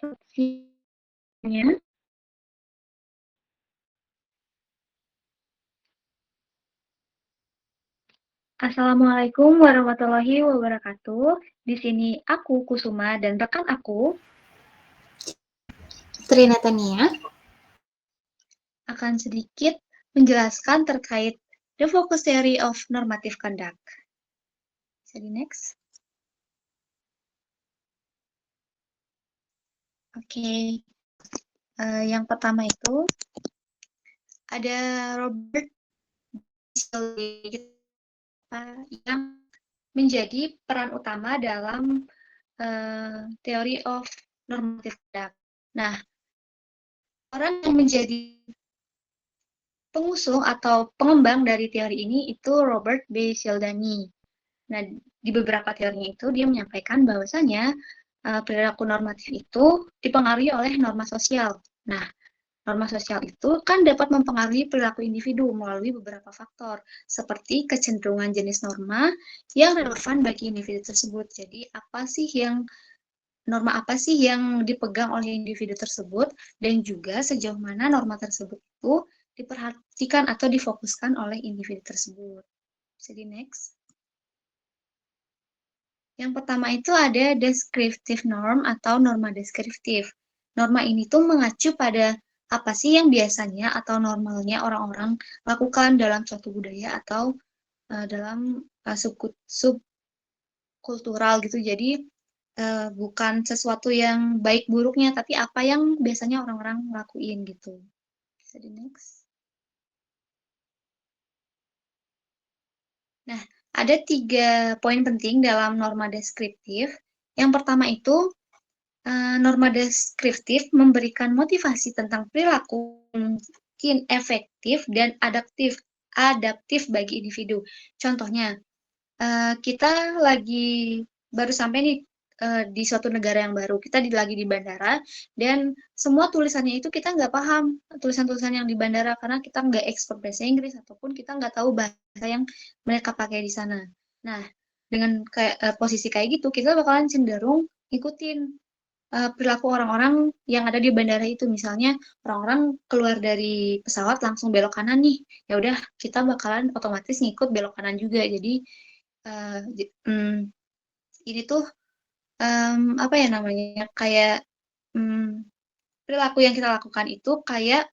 Sinyal. Assalamualaikum warahmatullahi wabarakatuh. Di sini aku Kusuma dan rekan aku Trinatania akan sedikit menjelaskan terkait the focus theory of normative conduct. Jadi next. Oke. Yang pertama itu ada Robert yang menjadi peran utama dalam theory of normative conduct. Nah, orang yang menjadi pengusung atau pengembang dari teori ini itu Robert B. Cialdini. Nah, di beberapa teorinya itu dia menyampaikan bahwasanya perilaku normatif itu dipengaruhi oleh norma sosial. Nah, norma sosial itu kan dapat mempengaruhi perilaku individu melalui beberapa faktor, seperti kecenderungan jenis norma yang relevan bagi individu tersebut. Jadi, norma apa sih yang dipegang oleh individu tersebut, dan juga sejauh mana norma tersebut itu diperhatikan atau difokuskan oleh individu tersebut. Jadi next. Yang pertama itu ada descriptive norm atau norma deskriptif. Norma ini tuh mengacu pada apa sih yang biasanya atau normalnya orang-orang lakukan dalam suatu budaya atau dalam subkultural gitu. Jadi bukan sesuatu yang baik buruknya, tapi apa yang biasanya orang-orang lakuin gitu. Jadi next. Nah, ada 3 poin penting dalam norma deskriptif. Yang pertama itu, norma deskriptif memberikan motivasi tentang perilaku mungkin efektif dan adaptif bagi individu. Contohnya, kita lagi baru sampai nih di suatu negara yang baru, kita lagi di bandara, dan semua tulisannya itu kita nggak paham, tulisan-tulisan yang di bandara, karena kita nggak expert bahasa Inggris, ataupun kita nggak tahu bahasa yang mereka pakai di sana. Nah, dengan posisi kayak gitu, kita bakalan cenderung ikutin perilaku orang-orang yang ada di bandara itu. Misalnya, orang-orang keluar dari pesawat langsung belok kanan nih, ya udah kita bakalan otomatis ngikut belok kanan juga. Jadi, ini tuh apa ya namanya, kayak perilaku yang kita lakukan itu kayak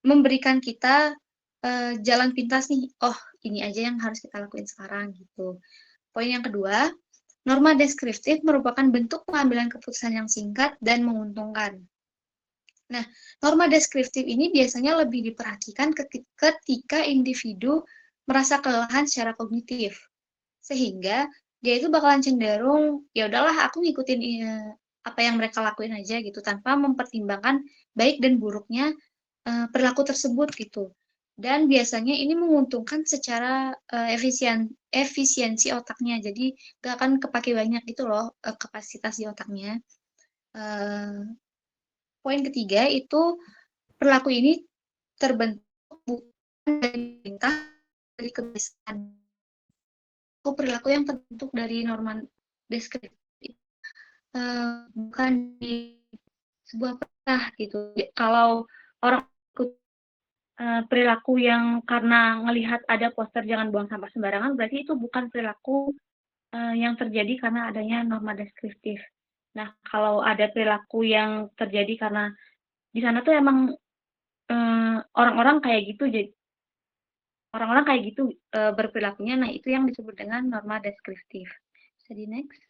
memberikan kita jalan pintas nih, oh ini aja yang harus kita lakuin sekarang gitu. Poin yang kedua, norma deskriptif merupakan bentuk pengambilan keputusan yang singkat dan menguntungkan. Nah, norma deskriptif ini biasanya lebih diperhatikan ketika individu merasa kelelahan secara kognitif. Sehingga dia itu bakalan cenderung, ya udahlah aku ngikutin apa yang mereka lakuin aja gitu, tanpa mempertimbangkan baik dan buruknya perilaku tersebut gitu. Dan biasanya ini menguntungkan secara efisiensi otaknya. Jadi gak akan kepake banyak gitu loh kapasitas di otaknya. Poin ketiga itu perilaku ini terbentuk bukan dari perintah, dari kebiasaan. Perilaku yang terbentuk dari norma deskriptif bukan di sebuah perintah gitu. Kalau orang ikut perilaku yang karena ngelihat ada poster jangan buang sampah sembarangan, berarti itu bukan perilaku yang terjadi karena adanya norma deskriptif. Nah, kalau ada perilaku yang terjadi karena di sana tuh emang orang-orang kayak gitu, jadi orang-orang kayak gitu berperilakunya, nah itu yang disebut dengan norma deskriptif. Jadi next.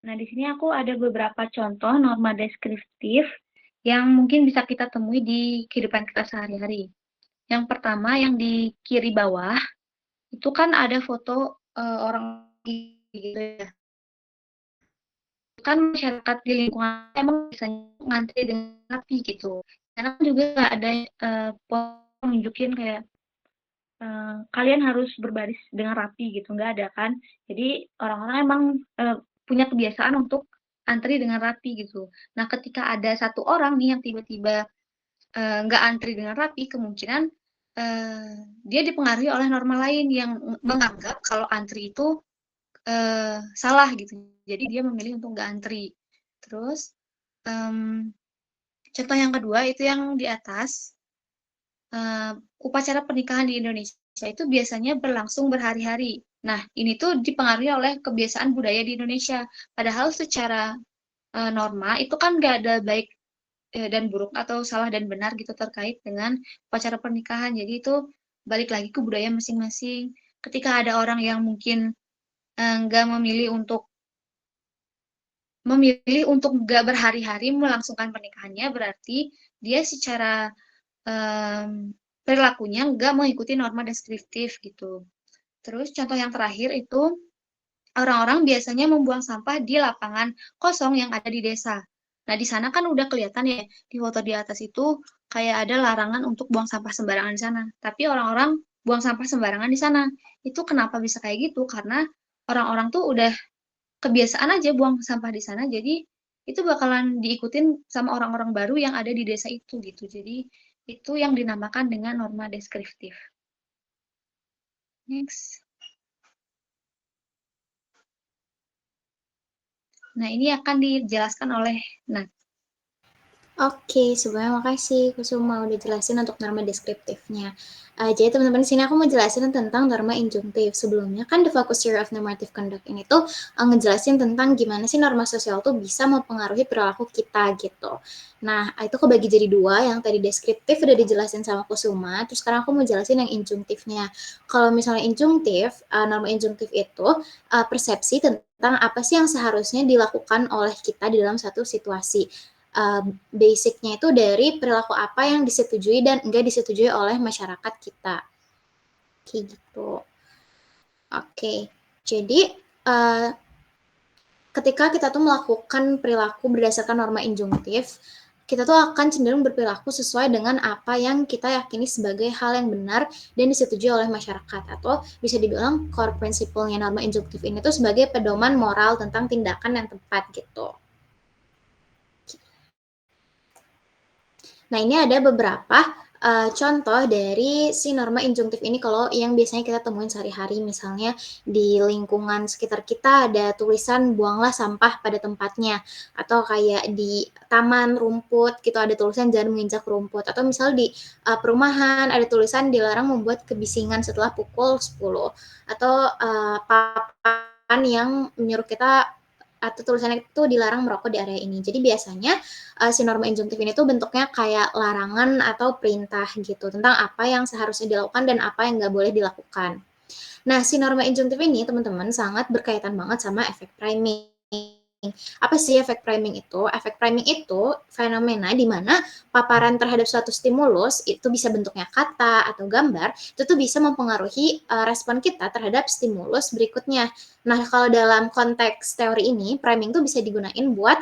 Nah, di sini aku ada beberapa contoh norma deskriptif yang mungkin bisa kita temui di kehidupan kita sehari-hari. Yang pertama, yang di kiri bawah, itu kan ada foto orang gitu ya. Kan masyarakat di lingkungan emang biasanya ngantri dengan rapi gitu. Karena kan juga ada foto nunjukin kayak kalian harus berbaris dengan rapi gitu, nggak ada kan. Jadi orang-orang emang punya kebiasaan untuk antri dengan rapi gitu. Nah, ketika ada satu orang nih yang tiba-tiba nggak antri dengan rapi, kemungkinan dia dipengaruhi oleh norma lain yang menganggap kalau antri itu salah gitu. Jadi dia memilih untuk nggak antri. Terus contoh yang kedua itu yang di atas, upacara pernikahan di Indonesia itu biasanya berlangsung berhari-hari. Nah, ini tuh dipengaruhi oleh kebiasaan budaya di Indonesia. Padahal secara norma itu kan nggak ada baik dan buruk atau salah dan benar gitu terkait dengan upacara pernikahan. Jadi itu balik lagi ke budaya masing-masing. Ketika ada orang yang mungkin nggak memilih untuk nggak berhari-hari melangsungkan pernikahannya, berarti dia secara perilakunya nggak mengikuti norma deskriptif gitu. Terus contoh yang terakhir itu orang-orang biasanya membuang sampah di lapangan kosong yang ada di desa. Nah, di sana kan udah kelihatan ya, di foto di atas itu kayak ada larangan untuk buang sampah sembarangan di sana. Tapi orang-orang buang sampah sembarangan di sana. Itu kenapa bisa kayak gitu? Karena orang-orang tuh udah kebiasaan aja buang sampah di sana, jadi itu bakalan diikutin sama orang-orang baru yang ada di desa itu gitu. Jadi itu yang dinamakan dengan norma deskriptif. Next. Nah, ini akan dijelaskan oleh Nat. Oke, sebelumnya makasih Kusuma udah jelasin untuk norma deskriptifnya. Jadi teman-teman sini aku mau jelasin tentang norma injunktif. Sebelumnya kan the focus theory of normative conduct ini tuh ngejelasin tentang gimana sih norma sosial tuh bisa mempengaruhi perilaku kita gitu. Nah, itu kebagi jadi dua, yang tadi deskriptif udah dijelasin sama Kusuma, terus sekarang aku mau jelasin yang injunktifnya. Kalau misalnya injunktif, norma injunktif itu persepsi tentang apa sih yang seharusnya dilakukan oleh kita di dalam satu situasi. Basicnya itu dari perilaku apa yang disetujui dan enggak disetujui oleh masyarakat kita. Kayak gitu. Oke, jadi ketika kita tuh melakukan perilaku berdasarkan norma injunktif, kita tuh akan cenderung berperilaku sesuai dengan apa yang kita yakini sebagai hal yang benar dan disetujui oleh masyarakat. Atau bisa dibilang core principle-nya norma injunktif ini tuh sebagai pedoman moral tentang tindakan yang tepat gitu. Nah, ini ada beberapa contoh dari si norma injunktif ini kalau yang biasanya kita temuin sehari-hari, misalnya di lingkungan sekitar kita ada tulisan buanglah sampah pada tempatnya, atau kayak di taman rumput gitu ada tulisan jangan menginjak rumput, atau misal di perumahan ada tulisan dilarang membuat kebisingan setelah pukul 10, atau papan yang menyuruh kita atau tulisannya itu dilarang merokok di area ini. Jadi biasanya si norma injunktif ini tuh bentuknya kayak larangan atau perintah gitu tentang apa yang seharusnya dilakukan dan apa yang nggak boleh dilakukan. Nah, si norma injunktif ini teman-teman sangat berkaitan banget sama efek priming. Apa sih efek priming itu? Efek priming itu fenomena di mana paparan terhadap suatu stimulus itu bisa bentuknya kata atau gambar, itu tuh bisa mempengaruhi respon kita terhadap stimulus berikutnya. Nah, kalau dalam konteks teori ini, priming tuh bisa digunain buat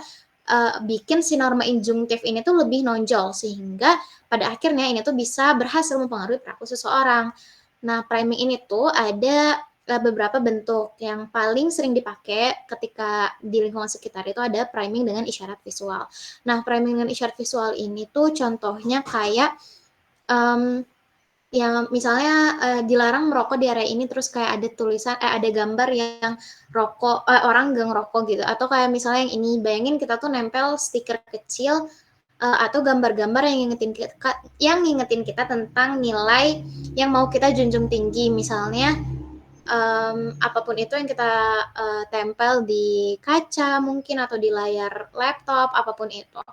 bikin si norma injunktif ini tuh lebih nonjol sehingga pada akhirnya ini tuh bisa berhasil mempengaruhi perilaku seseorang. Nah, priming ini tuh ada beberapa bentuk. Yang paling sering dipakai ketika di lingkungan sekitar itu ada priming dengan isyarat visual. Nah, priming dengan isyarat visual ini tuh contohnya kayak yang misalnya dilarang merokok di area ini terus kayak ada tulisan ada gambar yang orang gak ngerokok gitu, atau kayak misalnya yang ini bayangin kita tuh nempel stiker kecil atau gambar-gambar yang ngingetin kita tentang nilai yang mau kita junjung tinggi, misalnya apapun itu yang kita tempel di kaca mungkin atau di layar laptop, apapun itu.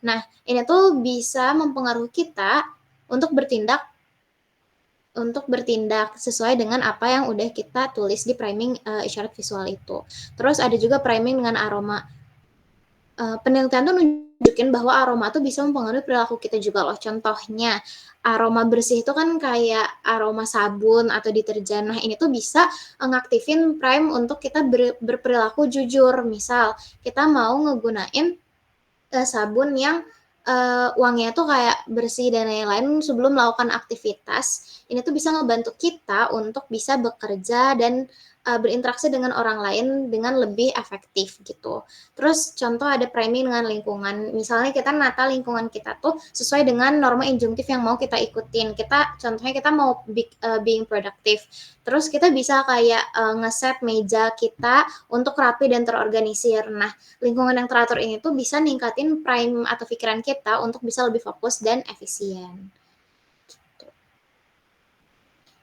Nah, ini tuh bisa mempengaruhi kita untuk bertindak sesuai dengan apa yang udah kita tulis di priming isyarat visual itu. Terus ada juga priming dengan aroma. Penelitian tuh nunjukin bahwa aroma tuh bisa mempengaruhi perilaku kita juga loh. Contohnya, aroma bersih itu kan kayak aroma sabun atau deterjen. Nah, ini tuh bisa ngaktifin prime untuk kita berperilaku jujur. Misal, kita mau ngegunain sabun yang wanginya tuh kayak bersih dan lain-lain sebelum melakukan aktivitas. Ini tuh bisa ngebantu kita untuk bisa bekerja dan berinteraksi dengan orang lain dengan lebih efektif gitu. Terus contoh ada priming dengan lingkungan. Misalnya kita nata lingkungan kita tuh sesuai dengan norma injunktif yang mau kita ikutin. Contohnya kita mau being productive. Terus kita bisa kayak ngeset meja kita untuk rapi dan terorganisir. Nah, lingkungan yang teratur ini tuh bisa ningkatin prime atau pikiran kita untuk bisa lebih fokus dan efisien.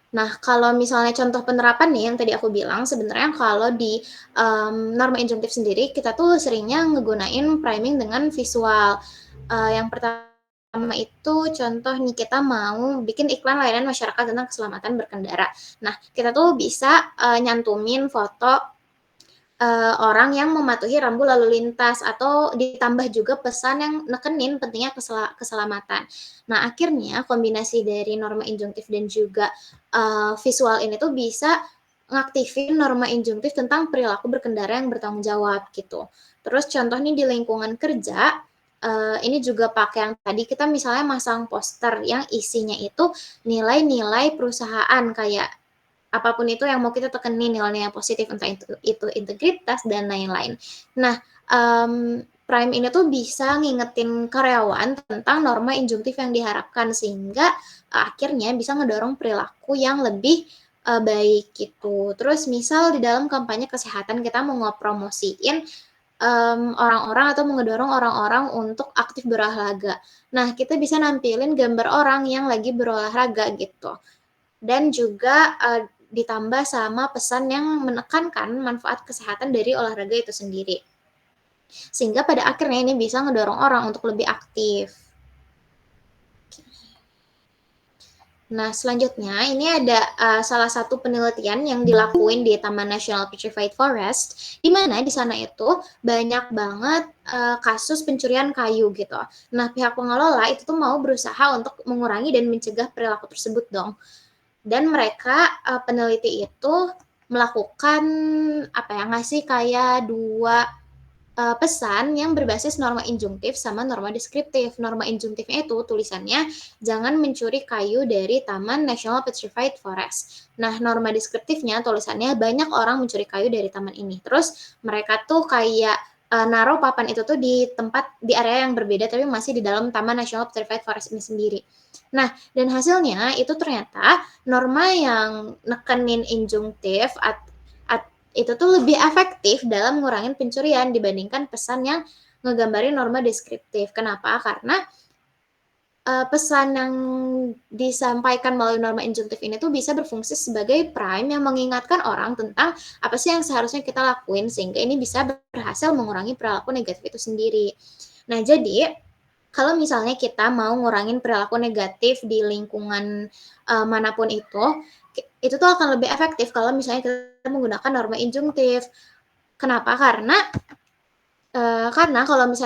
Nah, kalau misalnya contoh penerapan nih yang tadi aku bilang, sebenarnya kalau di norma injunktif sendiri, kita tuh seringnya ngegunain priming dengan visual. Yang pertama itu contoh nih, kita mau bikin iklan layanan masyarakat tentang keselamatan berkendara. Nah, kita tuh bisa nyantumin foto orang yang mematuhi rambu lalu lintas atau ditambah juga pesan yang nekenin pentingnya keselamatan. Nah, akhirnya kombinasi dari norma injunktif dan juga visual ini tuh bisa ngaktifin norma injunktif tentang perilaku berkendara yang bertanggung jawab gitu. Terus contoh nih di lingkungan kerja, ini juga pakai yang tadi kita misalnya masang poster yang isinya itu nilai-nilai perusahaan kayak apapun itu yang mau kita tekenin nilai-nilai positif, entah itu integritas dan lain-lain. Nah, Prime ini tuh bisa ngingetin karyawan tentang norma injunktif yang diharapkan sehingga akhirnya bisa ngedorong perilaku yang lebih baik gitu. Terus misal di dalam kampanye kesehatan kita mau ngepromosiin orang-orang atau ngedorong orang-orang untuk aktif berolahraga. Nah, kita bisa nampilin gambar orang yang lagi berolahraga gitu. Dan juga ditambah sama pesan yang menekankan manfaat kesehatan dari olahraga itu sendiri. Sehingga pada akhirnya ini bisa ngedorong orang untuk lebih aktif. Nah, selanjutnya ini ada salah satu penelitian yang dilakuin di Taman Nasional Petrified Forest, di mana di sana itu banyak banget kasus pencurian kayu gitu. Nah, pihak pengelola itu tuh mau berusaha untuk mengurangi dan mencegah perilaku tersebut dong. Dan mereka peneliti itu melakukan ngasih kayak dua pesan yang berbasis norma injunktif sama norma deskriptif. Norma injunktifnya itu tulisannya jangan mencuri kayu dari Taman Nasional Petrified Forest. Nah, norma deskriptifnya tulisannya banyak orang mencuri kayu dari taman ini. Terus mereka tuh kayak naruh papan itu tuh di area yang berbeda tapi masih di dalam Taman Nasional Petrified Forest ini sendiri. Nah, dan hasilnya itu ternyata norma yang nekenin injunktif itu tuh lebih efektif dalam ngurangin pencurian dibandingkan pesan yang ngegambarin norma deskriptif. Kenapa? Karena pesan yang disampaikan melalui norma injunktif ini tuh bisa berfungsi sebagai prime yang mengingatkan orang tentang apa sih yang seharusnya kita lakuin sehingga ini bisa berhasil mengurangi perilaku negatif itu sendiri. Nah, jadi kalau misalnya kita mau ngurangin perilaku negatif di lingkungan manapun itu tuh akan lebih efektif kalau misalnya kita menggunakan norma injunktif. Kenapa? Karena kalau misalnya